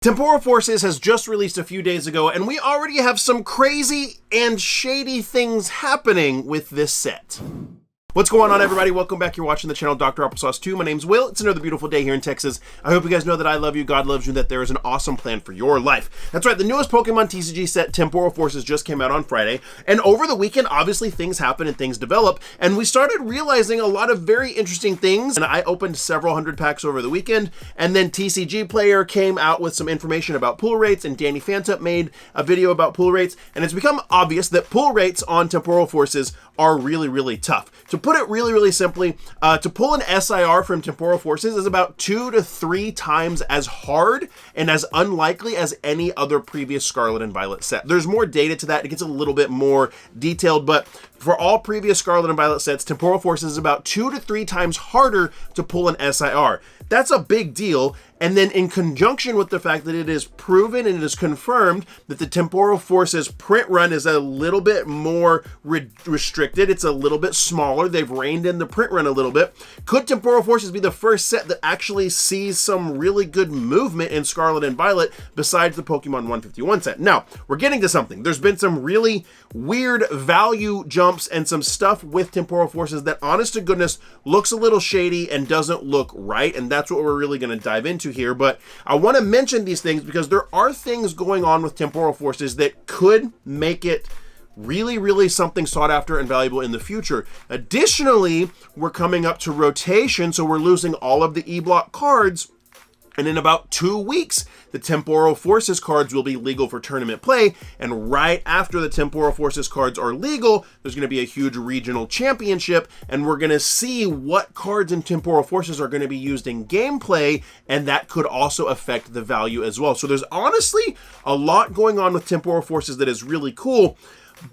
Temporal Forces has just released a few days ago, and we already have some crazy and shady things happening with this set. What's going on, everybody? Welcome back. You're watching the channel Dr. Applesauce 2. My name's Will. It's another beautiful day here in Texas. I hope you guys know that I love you, God loves you, that there is an awesome plan for your life. That's right, the newest Pokemon TCG set, Temporal Forces, just came out on Friday. And over the weekend, obviously, things happen and things develop. And we started realizing a lot of very interesting things. And I opened several hundred packs over the weekend. And then TCG Player came out with some information about pull rates. And Danny Phantom made a video about pull rates. And it's become obvious that pull rates on Temporal Forces are really, really tough. To put it really simply, to pull an SIR from Temporal Forces is about 2 to 3 times as hard and as unlikely as any other previous Scarlet and Violet set. There's more data to that. It gets a little bit more detailed, but for all previous Scarlet and Violet sets, Temporal Forces is about 2 to 3 times harder to pull an SIR. That's a big deal. And then in conjunction with the fact that it is proven and it is confirmed that the Temporal Forces print run is a little bit more restricted. It's a little bit smaller. They've reined in the print run a little bit. Could Temporal Forces be the first set that actually sees some really good movement in Scarlet and Violet besides the Pokemon 151 set? Now, we're getting to something. There's been some really weird value jumps and some stuff with Temporal Forces that, honest to goodness, looks a little shady and doesn't look right. And that's what we're really going to dive into here. But I want to mention these things because there are things going on with Temporal Forces that could make it really something sought after and valuable in the future. Additionally, we're coming up to rotation, so we're losing all of the E-Block cards. And in about 2 weeks, the Temporal Forces cards will be legal for tournament play. And right after the Temporal Forces cards are legal, there's going to be a huge regional championship. And we're going to see what cards in Temporal Forces are going to be used in gameplay. And that could also affect the value as well. So there's honestly a lot going on with Temporal Forces that is really cool.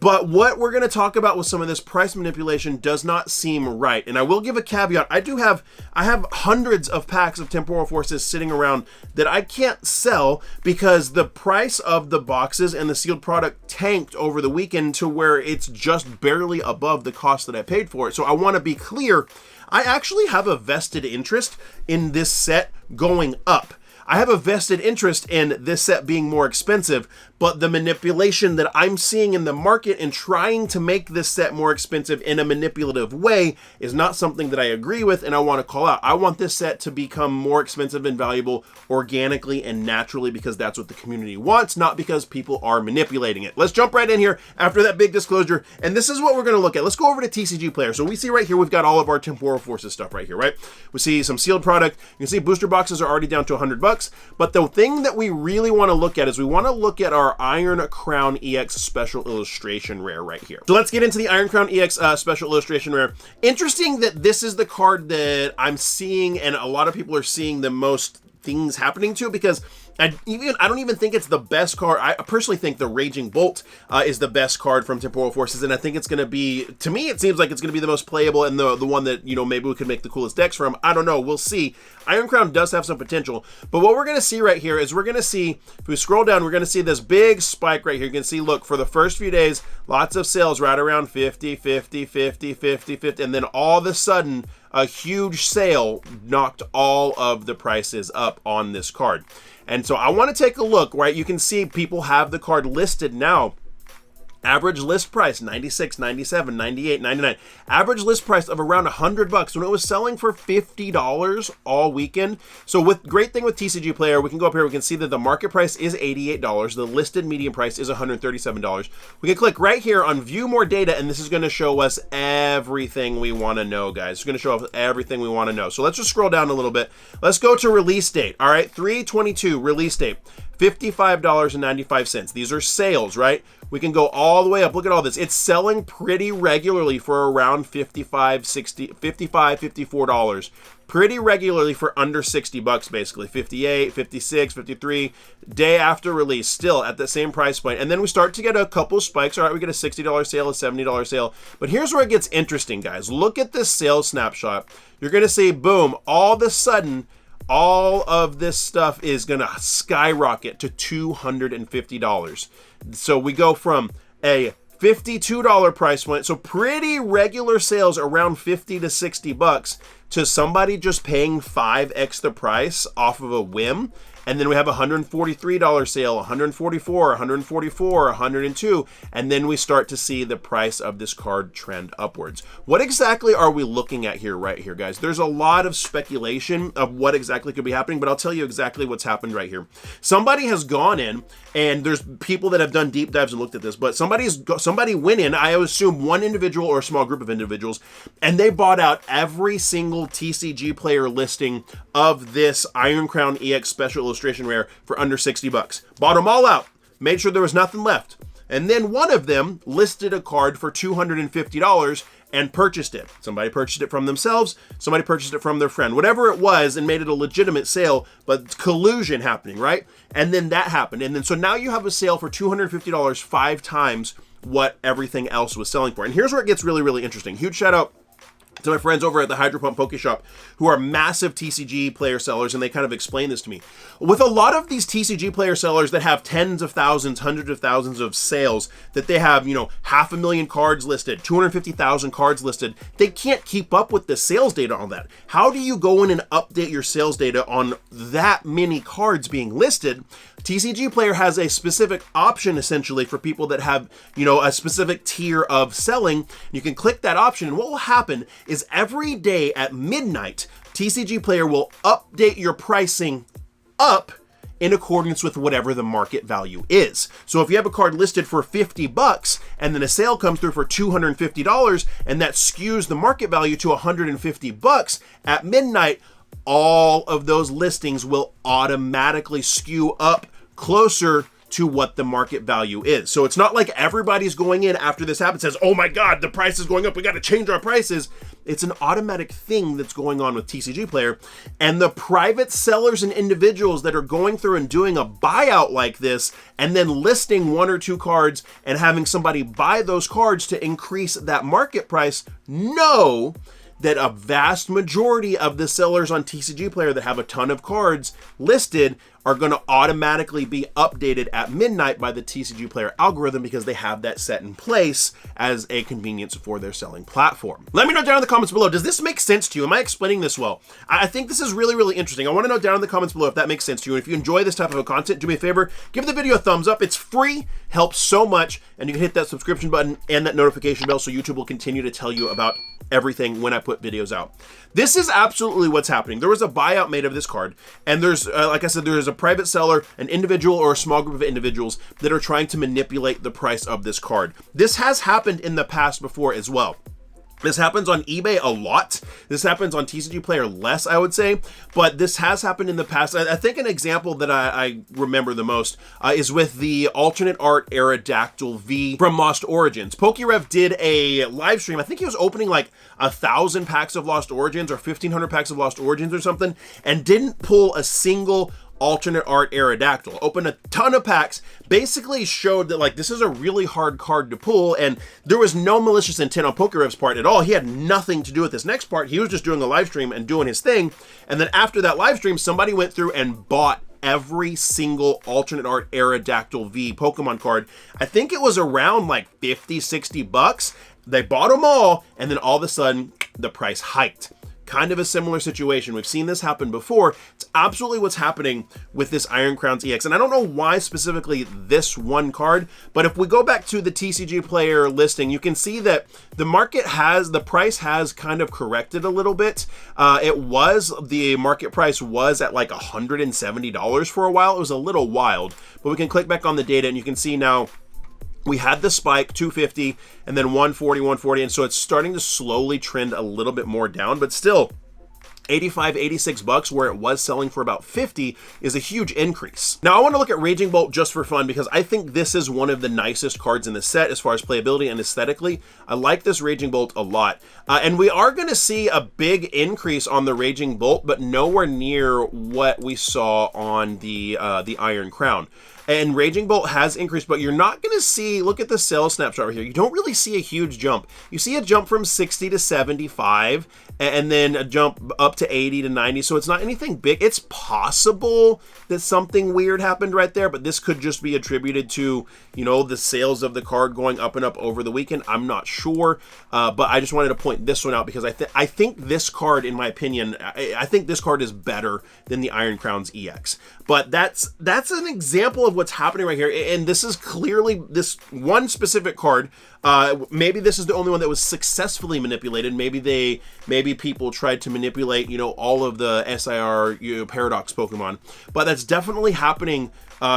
But what we're going to talk about with some of this price manipulation does not seem right. And I will give a caveat. I have hundreds of packs of Temporal Forces sitting around that I can't sell because the price of the boxes and the sealed product tanked over the weekend to where it's just barely above the cost that I paid for it. So I want to be clear. I actually have a vested interest in this set going up. I have a vested interest in this set being more expensive, but the manipulation that I'm seeing in the market and trying to make this set more expensive in a manipulative way is not something that I agree with and I want to call out. I want this set to become more expensive and valuable organically and naturally because that's what the community wants, not because people are manipulating it. Let's jump right in here after that big disclosure, and this is what we're going to look at. Let's go over to TCG Player. So we see right here, we've got all of our Temporal Forces stuff right here, right? We see some sealed product. You can see booster boxes are already down to $100. But the thing that we really want to look at is we want to look at our Iron Crown EX Special Illustration Rare right here. So let's get into the Iron Crown EX Special Illustration Rare. Interesting that this is the card that I'm seeing and a lot of people are seeing the most things happening to because I don't even think it's the best card. I personally think the Raging Bolt is the best card from Temporal Forces, and I think it's going to be, to me, it seems like it's going to be the most playable and the one that, you know, maybe we could make the coolest decks from. I don't know. We'll see. Iron Crown does have some potential, but what we're going to see right here is we're going to see, if we scroll down, we're going to see this big spike right here. You can see, look, for the first few days, lots of sales right around 50, 50, 50, 50, 50, and then all of a sudden, a huge sale knocked all of the prices up on this card. And so I want to take a look, right? You can see people have the card listed now. Average list price, 96, 97, 98, 99. Average list price of around $100 when it was selling for $50 all weekend. So great thing with TCG Player, we can go up here, we can see that the market price is $88. The listed median price is $137. We can click right here on View More Data, and this is going to show us everything we want to know, guys. It's going to show us everything we want to know. So let's just scroll down a little bit. Let's go to release date. All right, 3/22 release date. $55.95. These are sales, right? We can go all the way up. Look at all this. It's selling pretty regularly for around $55, $60, $55, $54. Pretty regularly for under $60 basically. 58, 56, 53. Day after release, still at the same price point. And then we start to get a couple spikes. All right, we get a $60 sale, a $70 sale. But here's where it gets interesting, guys. Look at this sales snapshot. You're going to see, boom, all of a sudden, all of this stuff is going to skyrocket to $250. So we go from a $52 price point, so pretty regular sales around $50 to $60, to somebody just paying 5x the price off of a whim and then we have a $143 sale, $144, $144, $102, and then we start to see the price of this card trend upwards. What exactly are we looking at here, right here, guys? There's a lot of speculation of what exactly could be happening, but I'll tell you exactly what's happened right here. Somebody has gone in, and there's people that have done deep dives and looked at this, but somebody went in, I assume one individual or a small group of individuals, and they bought out every single TCG Player listing of this Iron Crown EX Special Illustration Rare for under 60 bucks. Bought them all out, made sure there was nothing left. And then one of them listed a card for $250 and purchased it. Somebody purchased it from themselves, somebody purchased it from their friend, whatever it was, and made it a legitimate sale, but collusion happening, right? And then that happened. And then so now you have a sale for $250, 5 times what everything else was selling for. And here's where it gets really, really interesting. Huge shout out to my friends over at the Hydro Pump Poke Shop, who are massive TCG player sellers, and they kind of explain this to me. With a lot of these TCG player sellers that have tens of thousands, hundreds of thousands of sales, that they have, 500,000 cards listed, 250,000 cards listed, they can't keep up with the sales data on that. How do you go in and update your sales data on that many cards being listed? TCG Player has a specific option essentially for people that have, a specific tier of selling. You can click that option, and what will happen is every day at midnight, TCG Player will update your pricing up in accordance with whatever the market value is. So if you have a card listed for 50 bucks and then a sale comes through for $250 and that skews the market value to 150 bucks at midnight, all of those listings will automatically skew up closer to what the market value is. So it's not like everybody's going in after this happens says, oh my God, the price is going up, we got to change our prices. It's an automatic thing that's going on with TCG Player. And the private sellers and individuals that are going through and doing a buyout like this and then listing 1 or 2 cards and having somebody buy those cards to increase that market price know that a vast majority of the sellers on TCG Player that have a ton of cards listed are going to automatically be updated at midnight by the TCG Player algorithm because they have that set in place as a convenience for their selling platform. Let me know down in the comments below, does this make sense to you? Am I explaining this well? I think this is really, really interesting. I want to know down in the comments below if that makes sense to you. And if you enjoy this type of content, do me a favor, give the video a thumbs up. It's free, helps so much, and you can hit that subscription button and that notification bell so YouTube will continue to tell you about everything when I put videos out. This is absolutely what's happening. There was a buyout made of this card, and there's, like I said, there is a private seller, an individual, or a small group of individuals that are trying to manipulate the price of this card. This has happened in the past before as well. This happens on eBay a lot. This happens on TCG Player less, I would say, but this has happened in the past. I think an example that I remember the most is with the alternate art Aerodactyl V from Lost Origins. PokeRev did a live stream. I think he was opening like 1,000 packs of Lost Origins or 1,500 packs of Lost Origins or something, and didn't pull a single alternate art Aerodactyl. Opened a ton of packs, basically showed that like this is a really hard card to pull, and there was no malicious intent on PokeRev's part at all. He had nothing to do with this next part. He was just doing a live stream and doing his thing. And then after that live stream, somebody went through and bought every single alternate art Aerodactyl V Pokemon card. I think it was around like 50, 60 bucks. They bought them all, and then all of a sudden the price hiked. Kind of a similar situation. We've seen this happen before. It's absolutely what's happening with this Iron Crowns EX. And I don't know why specifically this one card, but if we go back to the TCG Player listing, you can see that the price has kind of corrected a little bit. The market price was at like $170 for a while. It was a little wild, but we can click back on the data and you can see now we had the spike, 250, and then 140, 140, and so it's starting to slowly trend a little bit more down, but still, 85, 86 bucks where it was selling for about 50 is a huge increase. Now I want to look at Raging Bolt just for fun because I think this is one of the nicest cards in the set as far as playability and aesthetically. I like this Raging Bolt a lot. And we are going to see a big increase on the Raging Bolt, but nowhere near what we saw on the Iron Crown. And Raging Bolt has increased, but you're not going to see, look at the sales snapshot right here. You don't really see a huge jump. You see a jump from 60 to 75 and then a jump up to 80 to 90. So it's not anything big. It's possible that something weird happened right there, but this could just be attributed to, the sales of the card going up and up over the weekend. I'm not sure, but I just wanted to point this one out because I think this card, in my opinion, I think this card is better than the Iron Crowns EX. But that's an example of what's happening right here. And this is clearly this one specific card. Maybe this is the only one that was successfully manipulated. Maybe people tried to manipulate, you know, all of the SIR, you know, Paradox Pokemon. But that's definitely happening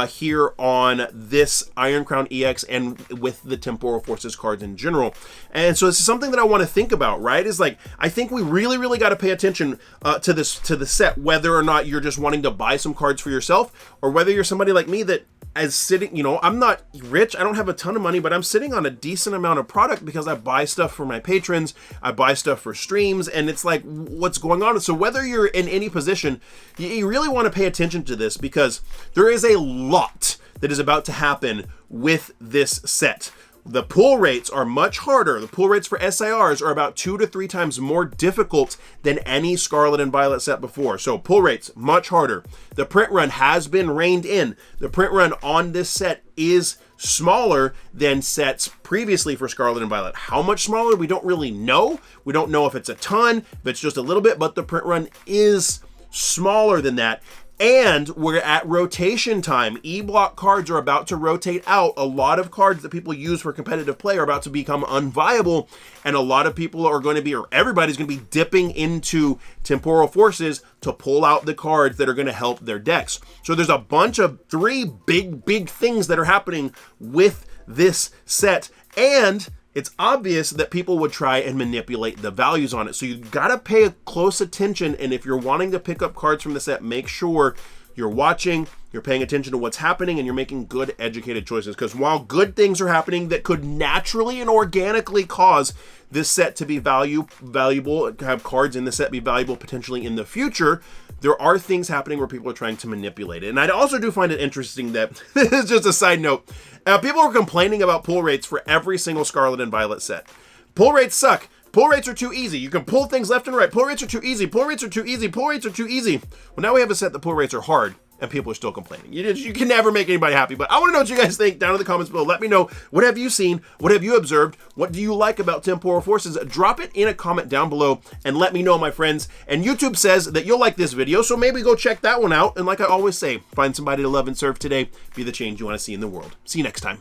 here on this Iron Crown EX and with the Temporal Forces cards in general. And so this is something that I want to think about, right? Is like, I think we really got to pay attention to the set, whether or not you're just wanting to buy some cards for yourself, or whether you're somebody like me that as sitting, you know, I'm not rich, I don't have a ton of money, but I'm sitting on a decent amount of product because I buy stuff for my patrons, I buy stuff for streams, and it's like, what's going on? So whether you're in any position, you really want to pay attention to this, because there is a lot that is about to happen with this set. The pull rates are much harder. The pull rates for SIRs are about 2 to 3 times more difficult than any Scarlet and Violet set before. So pull rates, much harder. The print run has been reined in. The print run on this set is smaller than sets previously for Scarlet and Violet. How much smaller? We don't really know. We don't know if it's a ton, if it's just a little bit, but the print run is smaller than that. And we're at rotation time. E-block cards are about to rotate out. A lot of cards that people use for competitive play are about to become unviable, and a lot of people are going to be, or everybody's going to be dipping into Temporal Forces to pull out the cards that are going to help their decks. So there's a bunch of 3 big things that are happening with this set, and it's obvious that people would try and manipulate the values on it. So you gotta pay close attention, and if you're wanting to pick up cards from the set, make sure you're watching, you're paying attention to what's happening, and you're making good, educated choices. Because while good things are happening that could naturally and organically cause this set to be valuable, have cards in the set be valuable potentially in the future, there are things happening where people are trying to manipulate it. And I also do find it interesting that, this is just a side note, people are complaining about pull rates for every single Scarlet and Violet set. Pull rates suck. Pull rates are too easy. You can pull things left and right. Pull rates are too easy. Pull rates are too easy. Pull rates are too easy. Well, now we have a set that pull rates are hard, and people are still complaining. You can never make anybody happy. But I want to know what you guys think down in the comments below. Let me know, what have you seen? What have you observed? What do you like about Temporal Forces? Drop it in a comment down below and let me know, my friends. And YouTube says that you'll like this video, so maybe go check that one out. And like I always say, find somebody to love and serve today. Be the change you want to see in the world. See you next time.